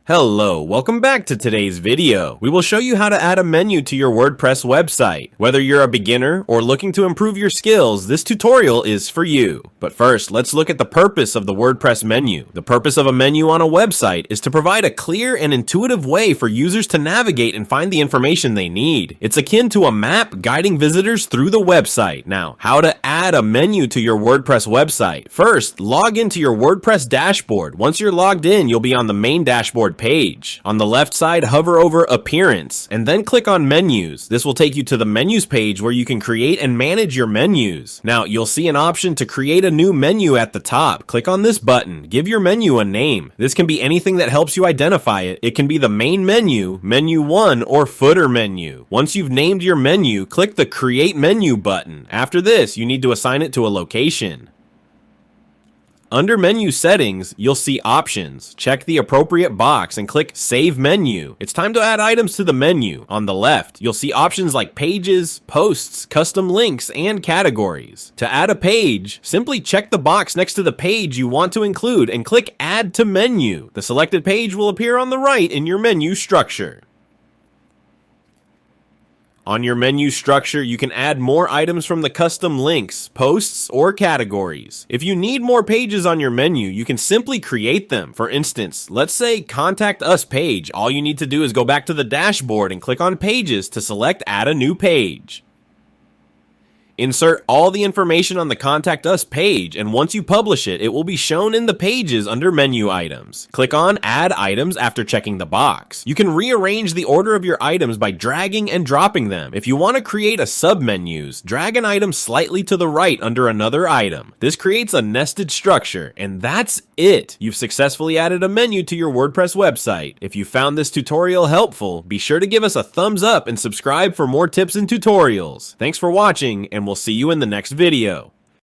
Hello, welcome back to today's video. We will show you how to add a menu to your WordPress website. Whether you're a beginner or looking to improve your skills, this tutorial is for you. But first, let's look at the purpose of the WordPress menu. The purpose of a menu on a website is to provide a clear and intuitive way for users to navigate and find the information they need. It's akin to a map guiding visitors through the website. Now, how to add a menu to your WordPress website. First, log into your WordPress dashboard. Once you're logged in, you'll be on the main dashboard page. On the left side, hover over Appearance, and then click on Menus. This will take you to the Menus page where you can create and manage your menus. Now, you'll see an option to create a new menu at the top. Click on this button. Give your menu a name. This can be anything that helps you identify it. It can be the main menu, menu 1, or footer menu. Once you've named your menu, click the Create Menu button. After this, you need to assign it to a location. Under Menu Settings, you'll see Options. Check the appropriate box and click Save Menu. It's time to add items to the menu. On the left, you'll see options like Pages, Posts, Custom Links, and Categories. To add a page, simply check the box next to the page you want to include and click Add to Menu. The selected page will appear on the right in your menu structure. On your menu structure, you can add more items from the custom links, posts, or categories. If you need more pages on your menu, you can simply create them. For instance, let's say Contact Us page. All you need to do is go back to the dashboard and click on Pages to select Add a New Page. Insert all the information on the Contact Us page, and once you publish it, it will be shown in the pages under Menu Items. Click on Add Items after checking the box. You can rearrange the order of your items by dragging and dropping them. If you want to create a sub-menus, drag an item slightly to the right under another item. This creates a nested structure, and that's it. You've successfully added a menu to your WordPress website. If you found this tutorial helpful, be sure to give us a thumbs up and subscribe for more tips and tutorials. Thanks for watching, and we'll see you in the next video.